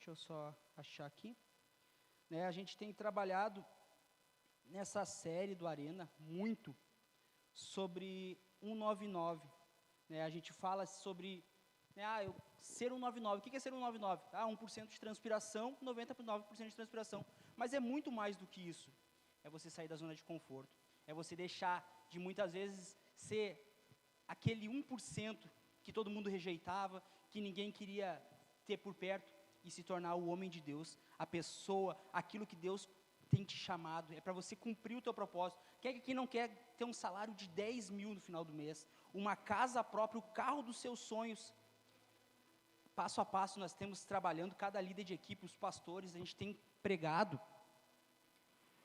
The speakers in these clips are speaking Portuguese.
Deixa eu só achar aqui. Né, a gente tem trabalhado nessa série do Arena muito sobre 199. Né, a gente fala sobre ser 199. O que é ser 199? 1% de transpiração, 99% de transpiração. Mas é muito mais do que isso. É você sair da zona de conforto. É você deixar de, muitas vezes, ser aquele 1% que todo mundo rejeitava, que ninguém queria ter por perto, e se tornar o homem de Deus, a pessoa, aquilo que Deus tem te chamado. É para você cumprir o teu propósito. Quem aqui não quer ter um salário de 10 mil no final do mês? Uma casa própria, o carro dos seus sonhos? Passo a passo nós temos trabalhando, cada líder de equipe, os pastores, a gente tem pregado,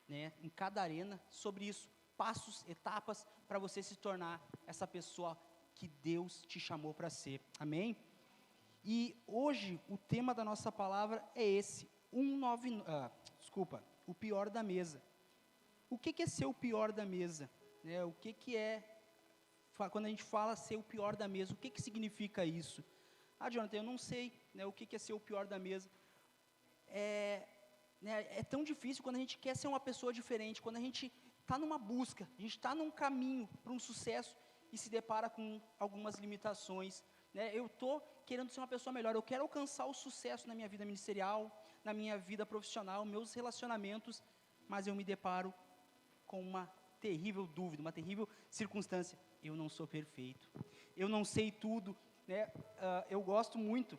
né, em cada arena sobre isso, passos, etapas para você se tornar essa pessoa que Deus te chamou para ser. Amém? E hoje o tema da nossa palavra é esse, o pior da mesa. O que é ser o pior da mesa? Né, o que é, quando a gente fala ser o pior da mesa, o que significa isso? Jonathan, eu não sei, né, o que é ser o pior da mesa. É tão difícil quando a gente quer ser uma pessoa diferente, quando a gente está numa busca, a gente está num caminho para um sucesso e se depara com algumas limitações. Né, eu estou querendo ser uma pessoa melhor, eu quero alcançar o sucesso na minha vida ministerial, na minha vida profissional, meus relacionamentos, mas eu me deparo com uma terrível dúvida, uma terrível circunstância. Eu não sou perfeito, eu não sei tudo. Né, eu gosto muito,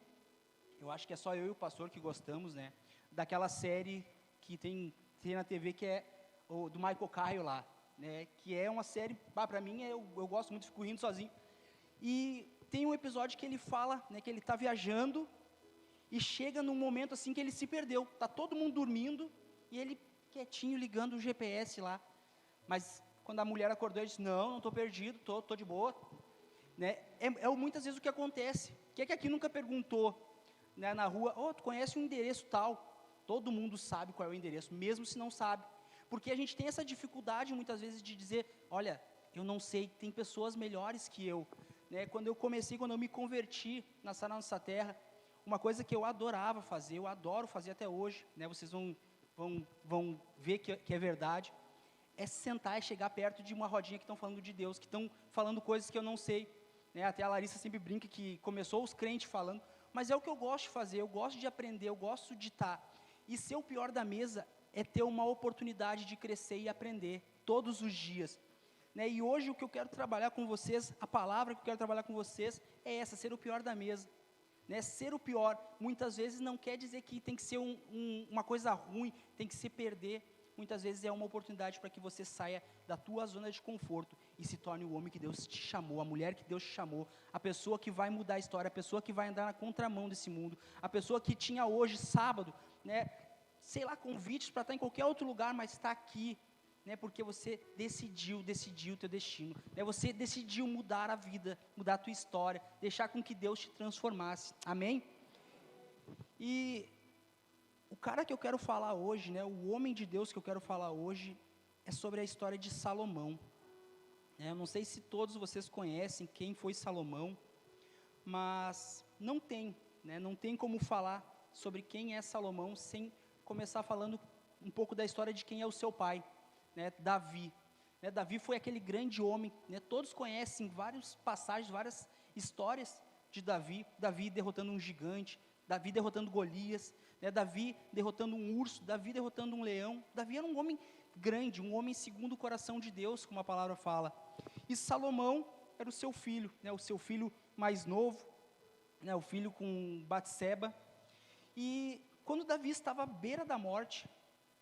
eu acho que é só eu e o pastor que gostamos, né, daquela série que tem na TV, que é do Michael Caio lá, né, que é uma série, para mim, eu gosto muito, fico rindo sozinho, e tem um episódio que ele fala, né, que ele está viajando, e chega num momento assim que ele se perdeu, está todo mundo dormindo, e ele quietinho ligando o GPS lá, mas quando a mulher acordou, ele disse, não estou perdido, estou de boa. Né, muitas vezes o que acontece. Quem é que aqui nunca perguntou, né, na rua, tu conhece um endereço tal? Todo mundo sabe qual é o endereço, mesmo se não sabe, porque a gente tem essa dificuldade muitas vezes de dizer, olha, eu não sei, tem pessoas melhores que eu. Né, quando eu me converti na Sara Nossa Terra, uma coisa que eu adorava fazer, eu adoro fazer até hoje, né, vocês vão ver que é verdade, é sentar e chegar perto de uma rodinha que estão falando de Deus, que estão falando coisas que eu não sei. Né, até a Larissa sempre brinca que começou os crentes falando, mas é o que eu gosto de fazer, eu gosto de aprender, eu gosto de estar. E ser o pior da mesa é ter uma oportunidade de crescer e aprender todos os dias. Né, e hoje o que eu quero trabalhar com vocês, a palavra que eu quero trabalhar com vocês é essa, ser o pior da mesa. Né, ser o pior, muitas vezes não quer dizer que tem que ser uma coisa ruim, tem que se perder. Muitas vezes é uma oportunidade para que você saia da tua zona de conforto e se torne o homem que Deus te chamou, a mulher que Deus te chamou, a pessoa que vai mudar a história, a pessoa que vai andar na contramão desse mundo, a pessoa que tinha hoje, sábado, né, sei lá, convites para estar em qualquer outro lugar, mas está aqui, né, porque você decidiu o teu destino, né, você decidiu mudar a vida, mudar a tua história, deixar com que Deus te transformasse, amém? E o cara que eu quero falar hoje, né, o homem de Deus que eu quero falar hoje, é sobre a história de Salomão. Eu não sei se todos vocês conhecem quem foi Salomão, mas não tem como falar sobre quem é Salomão sem começar falando um pouco da história de quem é o seu pai, né, Davi. Né, Davi foi aquele grande homem, né, todos conhecem várias passagens, várias histórias de Davi, Davi derrotando um gigante, Davi derrotando Golias, né, Davi derrotando um urso, Davi derrotando um leão. Davi era um homem grande, um homem segundo o coração de Deus, como a palavra fala. E Salomão era o seu filho, né, o seu filho mais novo, né, o filho com Batseba. E quando Davi estava à beira da morte,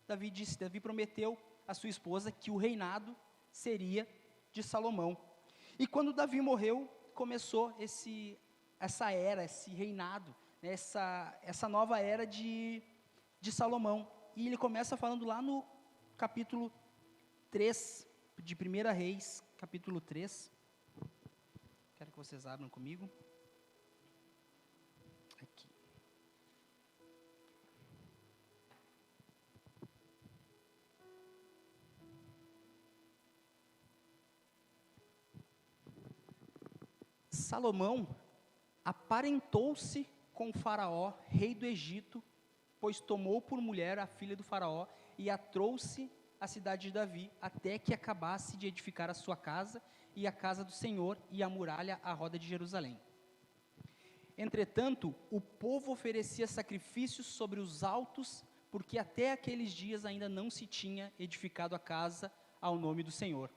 Davi prometeu à sua esposa que o reinado seria de Salomão. E quando Davi morreu, começou essa era, esse reinado, né, essa nova era de Salomão. E ele começa falando lá no capítulo 3 de 1 Reis, capítulo 3. Quero que vocês abram comigo. Aqui. Salomão aparentou-se com Faraó, rei do Egito, pois tomou por mulher a filha do faraó e a trouxe à cidade de Davi, até que acabasse de edificar a sua casa e a casa do Senhor e a muralha à roda de Jerusalém. Entretanto, o povo oferecia sacrifícios sobre os altos, porque até aqueles dias ainda não se tinha edificado a casa ao nome do Senhor.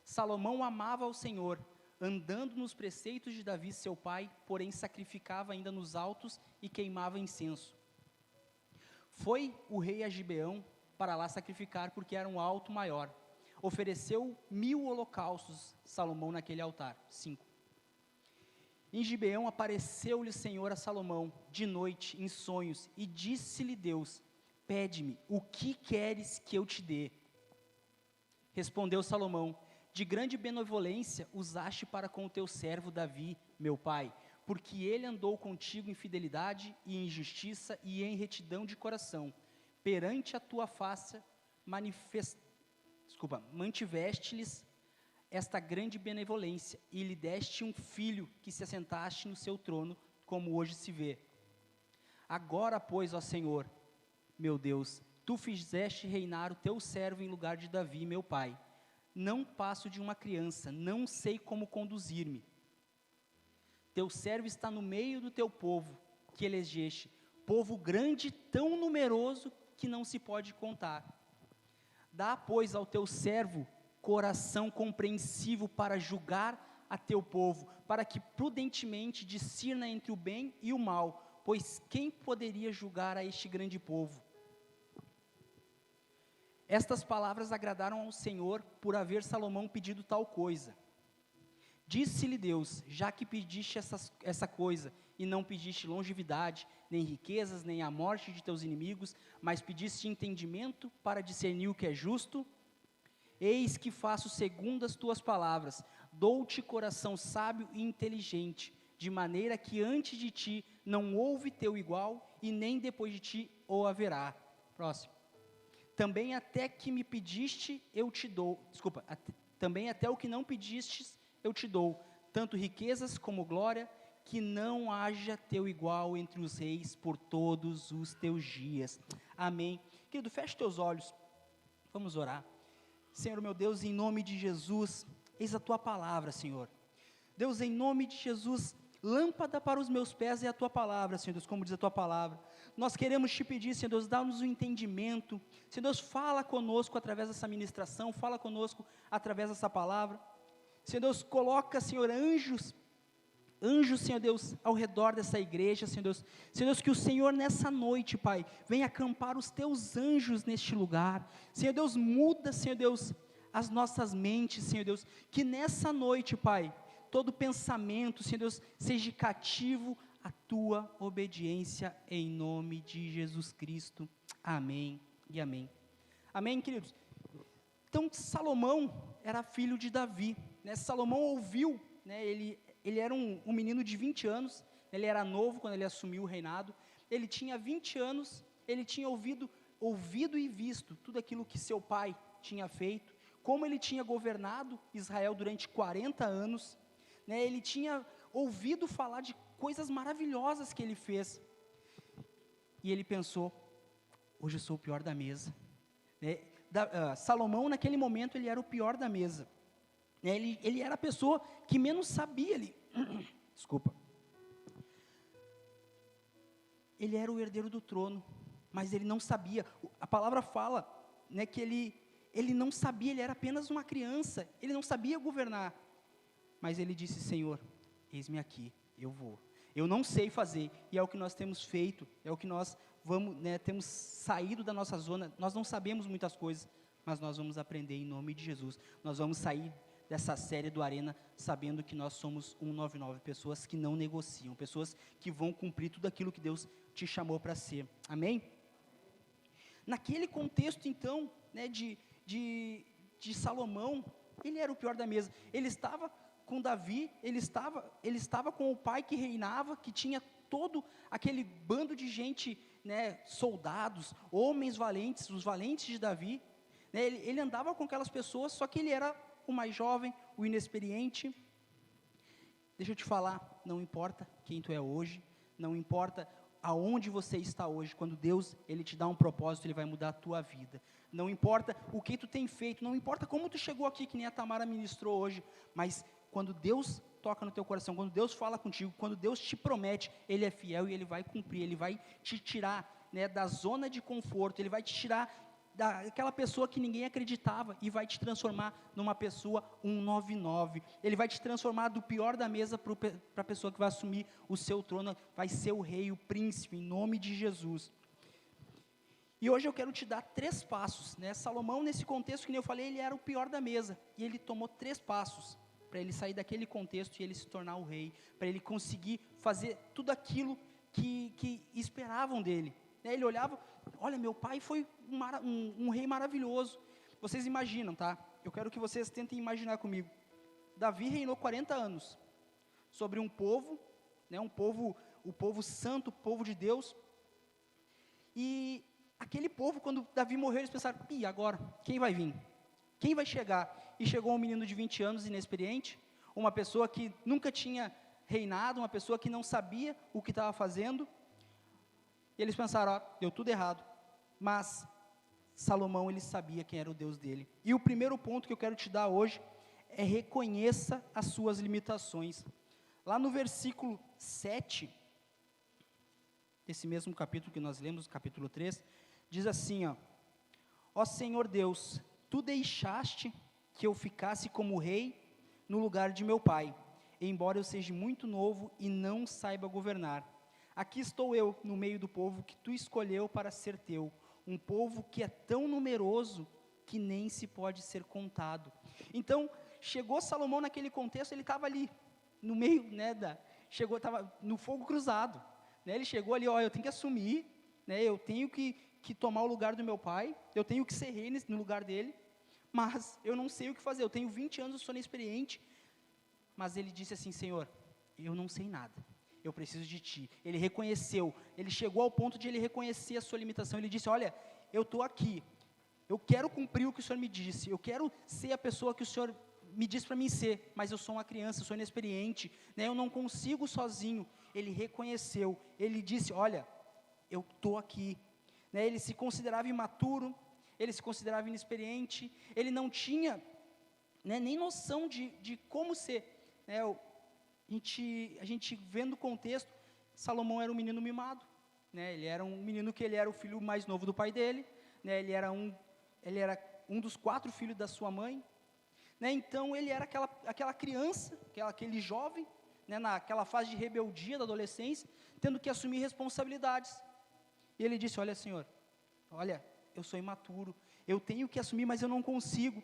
Salomão amava ao Senhor, andando nos preceitos de Davi seu pai, porém sacrificava ainda nos altos e queimava incenso. Foi o rei a Gibeão para lá sacrificar, porque era um alto maior. Ofereceu 1000 holocaustos, Salomão, naquele altar. 5. Em Gibeão apareceu-lhe o Senhor a Salomão, de noite, em sonhos, e disse-lhe Deus: pede-me, o que queres que eu te dê? Respondeu Salomão: de grande benevolência usaste para com o teu servo Davi, meu pai, porque ele andou contigo em fidelidade e em justiça e em retidão de coração. Perante a tua face mantiveste-lhes esta grande benevolência, e lhe deste um filho que se assentaste no seu trono, como hoje se vê. Agora, pois, ó Senhor, meu Deus, tu fizeste reinar o teu servo em lugar de Davi, meu pai. Não passo de uma criança, não sei como conduzir-me. Teu servo está no meio do teu povo, que elegeste, povo grande, tão numeroso, que não se pode contar. Dá, pois, ao teu servo coração compreensivo para julgar a teu povo, para que prudentemente discirna entre o bem e o mal, pois quem poderia julgar a este grande povo? Estas palavras agradaram ao Senhor, por haver Salomão pedido tal coisa. Disse-lhe Deus: já que pediste essa coisa, e não pediste longevidade, nem riquezas, nem a morte de teus inimigos, mas pediste entendimento para discernir o que é justo, eis que faço segundo as tuas palavras, dou-te coração sábio e inteligente, de maneira que antes de ti não houve teu igual, e nem depois de ti o haverá. Próximo. Também até que me pediste, eu te dou, também até o que não pedistes, eu te dou, tanto riquezas como glória, que não haja teu igual entre os reis por todos os teus dias. Amém. Querido, feche teus olhos, vamos orar. Senhor meu Deus, em nome de Jesus, eis a tua palavra, Senhor. Deus, em nome de Jesus, lâmpada para os meus pés é a tua palavra, Senhor Deus, como diz a tua palavra. Nós queremos te pedir, Senhor Deus, dá-nos o entendimento. Senhor Deus, fala conosco através dessa ministração, fala conosco através dessa palavra. Senhor Deus, coloca, Senhor, anjos, Senhor Deus, ao redor dessa igreja, Senhor Deus, que o Senhor nessa noite, Pai, venha acampar os teus anjos neste lugar. Senhor Deus, muda, Senhor Deus, as nossas mentes, Senhor Deus, que nessa noite, Pai, todo pensamento, Senhor Deus, seja cativo à tua obediência, em nome de Jesus Cristo. Amém e amém. Amém, queridos? Então, Salomão era filho de Davi, né? Salomão ouviu, né, ele era um menino de 20 anos, ele era novo quando ele assumiu o reinado, ele tinha 20 anos, ele tinha ouvido e visto tudo aquilo que seu pai tinha feito, como ele tinha governado Israel durante 40 anos, né, ele tinha ouvido falar de coisas maravilhosas que ele fez, e ele pensou: hoje eu sou o pior da mesa, né? Salomão naquele momento ele era o pior da mesa, né? Ele era a pessoa que menos sabia, ele era o herdeiro do trono, mas ele não sabia. A palavra fala, né, que ele não sabia, ele era apenas uma criança, ele não sabia governar, mas ele disse: Senhor, eis-me aqui, eu vou. Eu não sei fazer, e é o que nós temos feito, é o que nós vamos, né, temos saído da nossa zona. Nós não sabemos muitas coisas, mas nós vamos aprender em nome de Jesus. Nós vamos sair dessa série do Arena sabendo que nós somos 199, pessoas que não negociam, pessoas que vão cumprir tudo aquilo que Deus te chamou para ser. Amém? Naquele contexto então, né, de Salomão, ele era o pior da mesa. Ele estava com Davi, ele estava com o pai que reinava, que tinha todo aquele bando de gente, né, soldados, homens valentes, os valentes de Davi, né, ele andava com aquelas pessoas, só que ele era o mais jovem, o inexperiente. Deixa eu te falar, não importa quem tu é hoje, não importa aonde você está hoje, quando Deus, Ele te dá um propósito, Ele vai mudar a tua vida. Não importa o que tu tem feito, não importa como tu chegou aqui, que nem a Tamara ministrou hoje, mas quando Deus toca no teu coração, quando Deus fala contigo, quando Deus te promete, Ele é fiel e Ele vai cumprir, Ele vai te tirar, né, da zona de conforto, Ele vai te tirar daquela pessoa que ninguém acreditava e vai te transformar numa pessoa 199. Ele vai te transformar do pior da mesa para a pessoa que vai assumir o seu trono, vai ser o rei, o príncipe, em nome de Jesus. E hoje eu quero te dar 3 passos, né? Salomão, nesse contexto que nem eu falei, ele era o pior da mesa, e ele tomou 3 passos para ele sair daquele contexto e ele se tornar o rei, para ele conseguir fazer tudo aquilo que esperavam dele. Ele olhava, olha, meu pai foi um rei maravilhoso. Vocês imaginam, tá? Eu quero que vocês tentem imaginar comigo. Davi reinou 40 anos sobre um povo, né, o povo santo, o povo de Deus. E aquele povo, quando Davi morreu, eles pensaram, e agora, quem vai vir? Quem vai chegar? E chegou um menino de 20 anos, inexperiente, uma pessoa que nunca tinha reinado, uma pessoa que não sabia o que estava fazendo. E eles pensaram, ó, deu tudo errado. Mas Salomão, ele sabia quem era o Deus dele. E o primeiro ponto que eu quero te dar hoje é: reconheça as suas limitações. Lá no versículo 7, desse mesmo capítulo que nós lemos, capítulo 3, diz assim, ó Senhor Deus, tu deixaste que eu ficasse como rei no lugar de meu pai, embora eu seja muito novo e não saiba governar. Aqui estou eu, no meio do povo que tu escolheu para ser teu, um povo que é tão numeroso que nem se pode ser contado. Então, chegou Salomão naquele contexto, ele estava ali, no meio, né, estava no fogo cruzado, né, ele chegou ali, ó, eu tenho que assumir, né, eu tenho que tomar o lugar do meu pai, eu tenho que ser rei no lugar dele, mas eu não sei o que fazer, eu tenho 20 anos, eu sou inexperiente. Mas ele disse assim, Senhor, eu não sei nada, eu preciso de Ti. Ele reconheceu, ele chegou ao ponto de ele reconhecer a sua limitação. Ele disse, olha, eu estou aqui, eu quero cumprir o que o Senhor me disse, eu quero ser a pessoa que o Senhor me disse para mim ser, mas eu sou uma criança, eu sou inexperiente, né, eu não consigo sozinho. Ele reconheceu, ele disse, olha, eu estou aqui, né, ele se considerava imaturo, ele se considerava inexperiente, ele não tinha, né, nem noção de como ser, né, a gente vendo o contexto, Salomão era um menino mimado, né, ele era um menino que ele era o filho mais novo do pai dele, né, ele era um dos 4 filhos da sua mãe, né, então ele era aquela criança, aquele jovem, né, naquela fase de rebeldia da adolescência, tendo que assumir responsabilidades. E ele disse, olha Senhor, olha, eu sou imaturo, eu tenho que assumir, mas eu não consigo.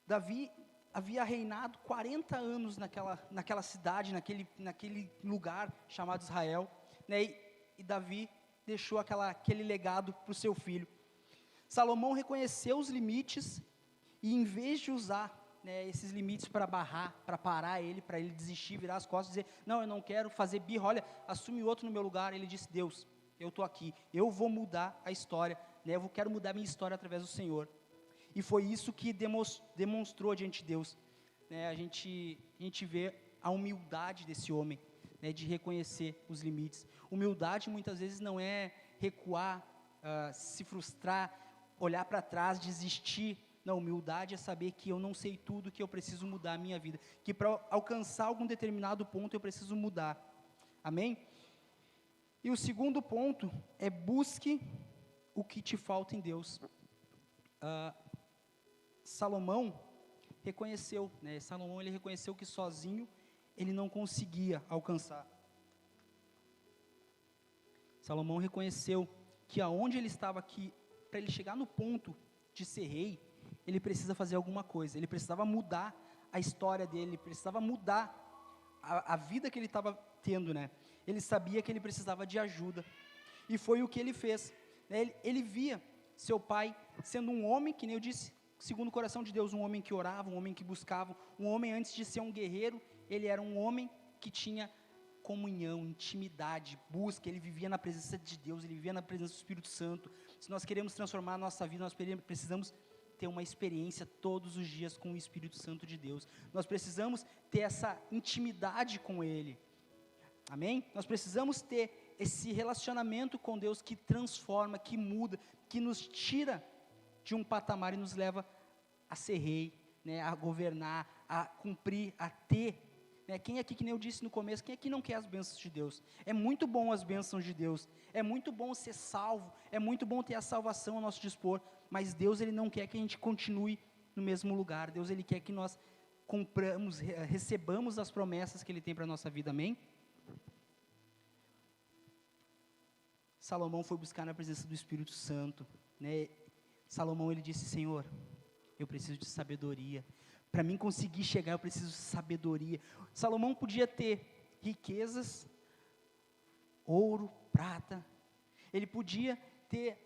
Davi havia reinado 40 anos naquela cidade, naquele lugar chamado Israel, né, e Davi deixou aquele legado para o seu filho. Salomão reconheceu os limites, e em vez de usar, né, esses limites para parar ele, para ele desistir, virar as costas e dizer, não, eu não quero fazer birra, olha, assume outro no meu lugar. Ele disse, Deus, eu estou aqui, eu vou mudar a história, né, eu quero mudar a minha história através do Senhor. E foi isso que demonstrou diante de Deus, né, a gente vê a humildade desse homem, né, de reconhecer os limites. Humildade muitas vezes não é recuar, se frustrar, olhar para trás, desistir. Não, humildade é saber que eu não sei tudo, que eu preciso mudar a minha vida, que para alcançar algum determinado ponto eu preciso mudar. Amém? E o segundo ponto é: busque o que te falta em Deus. Salomão reconheceu, né? Salomão, ele reconheceu que sozinho ele não conseguia alcançar. Salomão reconheceu que aonde ele estava aqui, para ele chegar no ponto de ser rei, ele precisa fazer alguma coisa, ele precisava mudar a história dele, ele precisava mudar a vida que ele estava tendo, né? Ele sabia que ele precisava de ajuda, e foi o que ele fez, né? Ele via seu pai sendo um homem, que nem eu disse, segundo o coração de Deus, um homem que orava, um homem que buscava, um homem antes de ser um guerreiro, ele era um homem que tinha comunhão, intimidade, busca, ele vivia na presença de Deus, ele vivia na presença do Espírito Santo. Se nós queremos transformar a nossa vida, nós precisamos ter uma experiência todos os dias com o Espírito Santo de Deus, nós precisamos ter essa intimidade com Ele, Amém? Nós precisamos ter esse relacionamento com Deus que transforma, que muda, que nos tira de um patamar e nos leva a ser rei, né, a governar, a cumprir, a ter. Né, quem aqui, que nem eu disse no começo, quem aqui não quer as bênçãos de Deus? É muito bom as bênçãos de Deus, é muito bom ser salvo, é muito bom ter a salvação ao nosso dispor, mas Deus, Ele não quer que a gente continue no mesmo lugar. Deus, Ele quer que nós recebamos as promessas que Ele tem para a nossa vida, amém? Salomão foi buscar na presença do Espírito Santo, né? Salomão, ele disse: Senhor, eu preciso de sabedoria, para mim conseguir chegar eu preciso de sabedoria. Salomão podia ter riquezas, ouro, prata, ele podia ter,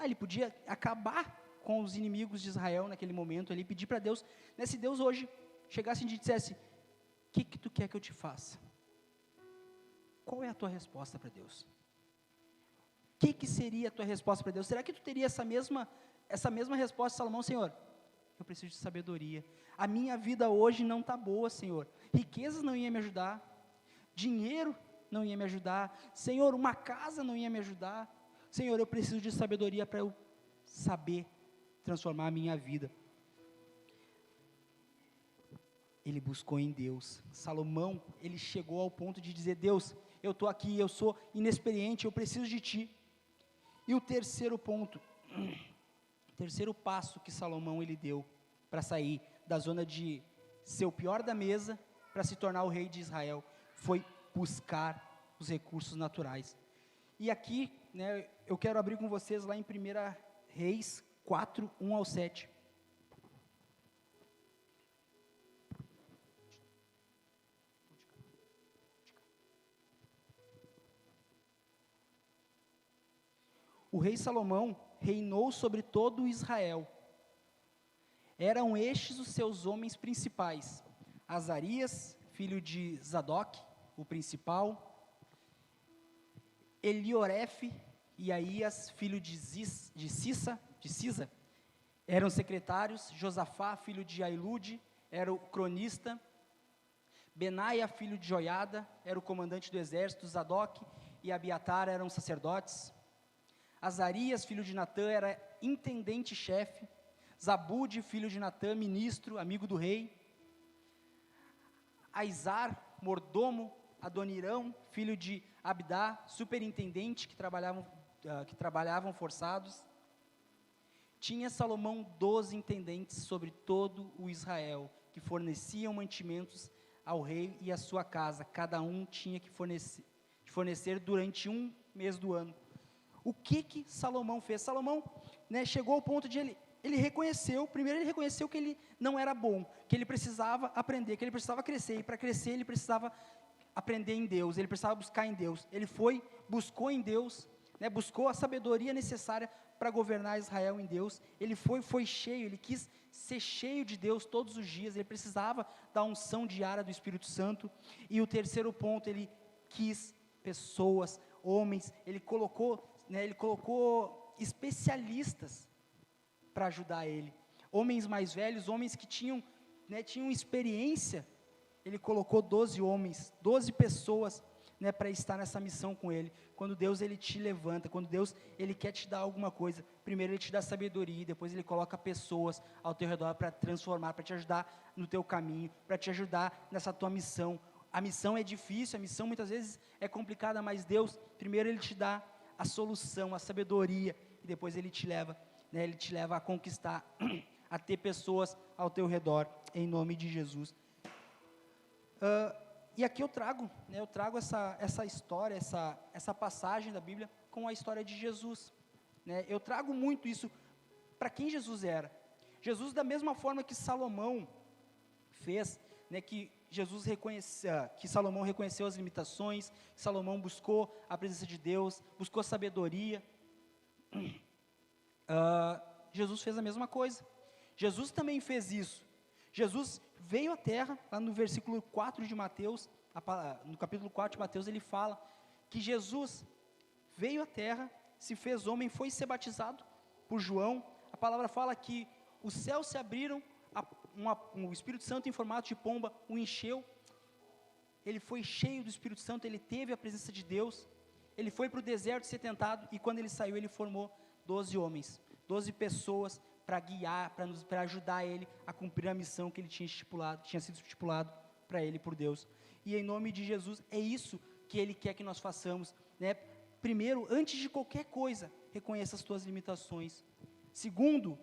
ele podia acabar com os inimigos de Israel naquele momento, ele pedir para Deus, né, se Deus hoje chegasse e dissesse: o que tu quer que eu te faça? Qual é a tua resposta para Deus? O que seria a tua resposta para Deus? Será que tu teria essa mesma resposta de Salomão? Senhor, eu preciso de sabedoria, a minha vida hoje não está boa, Senhor, riquezas não iam me ajudar, dinheiro não ia me ajudar, Senhor, uma casa não ia me ajudar, Senhor, eu preciso de sabedoria para eu saber transformar a minha vida. Ele buscou em Deus. Salomão, ele chegou ao ponto de dizer: Deus, eu estou aqui, eu sou inexperiente, eu preciso de Ti. E o terceiro ponto, o terceiro passo que Salomão ele deu para sair da zona de ser o pior da mesa para se tornar o rei de Israel, foi buscar os recursos naturais. E aqui, né, eu quero abrir com vocês lá em 1 Reis 4, 1 ao 7. O rei Salomão reinou sobre todo o Israel. Eram estes os seus homens principais: Azarias, filho de Zadok, o principal; Eliorefe e Aías, filho de Cisa, eram secretários; Josafá, filho de Ailude, era o cronista; Benaia, filho de Joiada, era o comandante do exército; Zadok e Abiatar eram sacerdotes; Azarias, filho de Natã, era intendente-chefe; Zabude, filho de Natã, ministro, amigo do rei; Aizar, mordomo; Adonirão, filho de Abdá, superintendente, que trabalhavam forçados. Tinha Salomão 12 intendentes sobre todo o Israel, que forneciam mantimentos ao rei e à sua casa. Cada um tinha que fornecer durante um mês do ano. O que Salomão fez? Salomão, né, chegou ao ponto de ele reconheceu que ele não era bom, que ele precisava aprender, que ele precisava crescer, e para crescer ele precisava aprender em Deus, ele precisava buscar em Deus. Ele buscou em Deus, né, buscou a sabedoria necessária para governar Israel em Deus. Ele foi cheio, ele quis ser cheio de Deus todos os dias, ele precisava da unção diária do Espírito Santo. E o terceiro ponto, ele quis pessoas, homens, ele colocou especialistas para ajudar ele, homens mais velhos, homens que tinham experiência. Ele colocou 12 homens, 12 pessoas, né, para estar nessa missão com ele. Quando Deus ele te levanta, quando Deus ele quer te dar alguma coisa, primeiro ele te dá sabedoria, depois ele coloca pessoas ao teu redor para transformar, para te ajudar no teu caminho, para te ajudar nessa tua missão. A missão é difícil, a missão muitas vezes é complicada, mas Deus, primeiro ele te dá a solução, a sabedoria, e depois ele te leva a conquistar, a ter pessoas ao teu redor, em nome de Jesus. E aqui eu trago essa história, essa passagem da Bíblia com a história de Jesus, né? Eu trago muito isso para quem Jesus era. Jesus, da mesma forma que Salomão fez, né, que Salomão reconheceu as limitações, que Salomão buscou a presença de Deus, buscou sabedoria. Jesus fez a mesma coisa. Jesus também fez isso. Jesus veio à terra, lá no versículo 4 de Mateus, no capítulo 4 de Mateus, ele fala que Jesus veio à terra, se fez homem, foi ser batizado por João. A palavra fala que os céus se abriram, o Espírito Santo em formato de pomba o encheu, ele foi cheio do Espírito Santo, ele teve a presença de Deus, ele foi para o deserto ser tentado, e quando ele saiu, ele formou 12 homens, 12 pessoas para guiar, para ajudar ele a cumprir a missão que ele tinha estipulado, que tinha sido estipulado para ele por Deus. E em nome de Jesus, é isso que ele quer que nós façamos, né? Primeiro, antes de qualquer coisa, reconheça as tuas limitações. Segundo,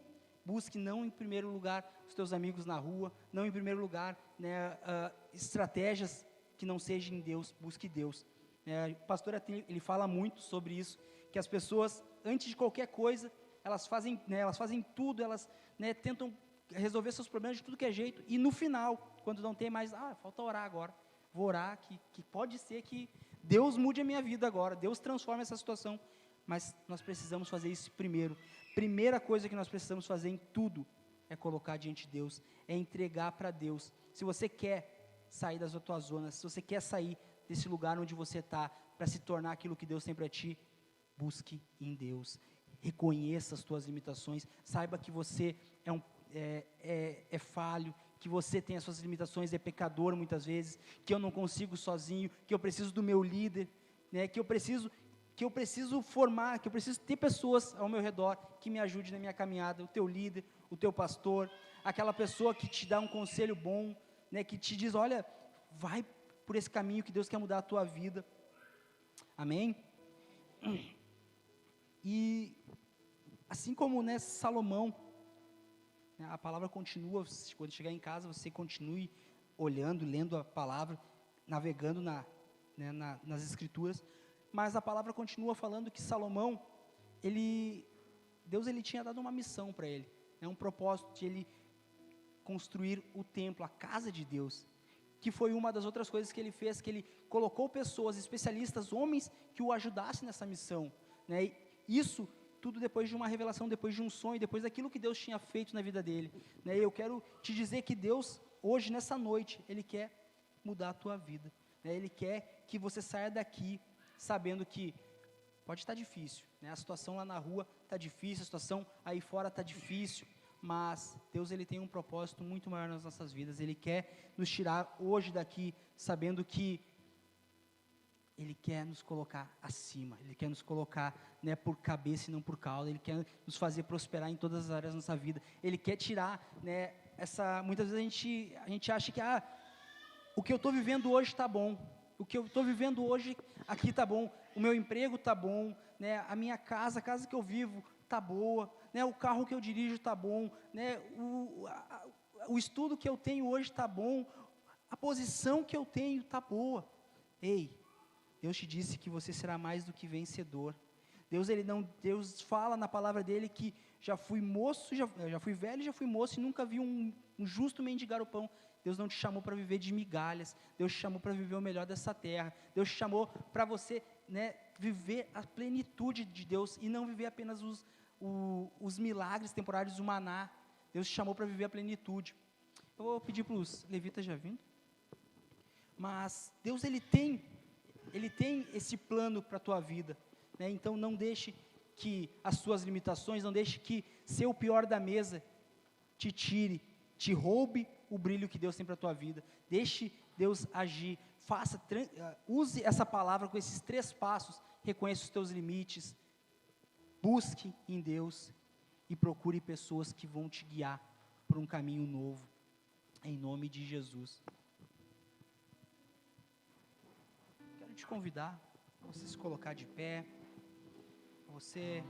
busque não em primeiro lugar os teus amigos na rua, não em primeiro lugar, né, estratégias que não sejam em Deus, busque Deus. O pastor ele fala muito sobre isso, que as pessoas, antes de qualquer coisa, elas fazem tudo, elas, né, tentam resolver seus problemas de tudo que é jeito, e no final, quando não tem mais, falta orar agora, vou orar, que pode ser que Deus mude a minha vida agora, Deus transforme essa situação, mas nós precisamos fazer isso primeiro. Primeira coisa que nós precisamos fazer em tudo, é colocar diante de Deus, é entregar para Deus. Se você quer sair da tua zona, se você quer sair desse lugar onde você está, para se tornar aquilo que Deus tem para ti, busque em Deus, reconheça as tuas limitações, saiba que você é falho, que você tem as suas limitações, é pecador muitas vezes, que eu não consigo sozinho, que eu preciso do meu líder, né, que eu preciso formar, que eu preciso ter pessoas ao meu redor que me ajudem na minha caminhada, o teu líder, o teu pastor, aquela pessoa que te dá um conselho bom, né, que te diz, olha, vai por esse caminho que Deus quer mudar a tua vida, amém? E assim como, né, Salomão, né, a palavra continua, quando chegar em casa, você continue olhando, lendo a palavra, navegando nas escrituras, mas a palavra continua falando que Salomão, Deus tinha dado uma missão para ele, um propósito de ele construir o templo, a casa de Deus, que foi uma das outras coisas que ele fez, que ele colocou pessoas, especialistas, homens, que o ajudassem nessa missão, né? Isso tudo depois de uma revelação, depois de um sonho, depois daquilo que Deus tinha feito na vida dele, né? Eu quero te dizer que Deus, hoje, nessa noite, Ele quer mudar a tua vida, né? Ele quer que você saia daqui, sabendo que pode estar difícil, né? A situação lá na rua está difícil, a situação aí fora está difícil, mas Deus, Ele tem um propósito muito maior nas nossas vidas. Ele quer nos tirar hoje daqui, sabendo que Ele quer nos colocar acima, Ele quer nos colocar, né, por cabeça e não por cauda, Ele quer nos fazer prosperar em todas as áreas da nossa vida, Ele quer tirar, né, muitas vezes a gente acha que, o que eu estou vivendo hoje está bom, o que eu estou vivendo hoje aqui está bom, o meu emprego está bom, né, a minha casa, a casa que eu vivo está boa, né, o carro que eu dirijo está bom, né, o estudo que eu tenho hoje está bom, a posição que eu tenho está boa. Ei, Deus te disse que você será mais do que vencedor. Deus fala na palavra dele que já fui moço, já fui velho, já fui moço e nunca vi um justo mendigar o pão. Deus não te chamou para viver de migalhas, Deus te chamou para viver o melhor dessa terra, Deus te chamou para você, né, viver a plenitude de Deus e não viver apenas os milagres temporários do maná. Deus te chamou para viver a plenitude. Eu vou pedir para os levitas já vindo, mas Deus Ele tem esse plano para a tua vida, né? Então não deixe que as suas limitações, não deixe que ser o pior da mesa te roube o brilho que Deus tem para a tua vida. Deixe Deus agir, use essa palavra com esses 3 passos, reconheça os teus limites, busque em Deus e procure pessoas que vão te guiar por um caminho novo, em nome de Jesus. Quero te convidar a você se colocar de pé, a você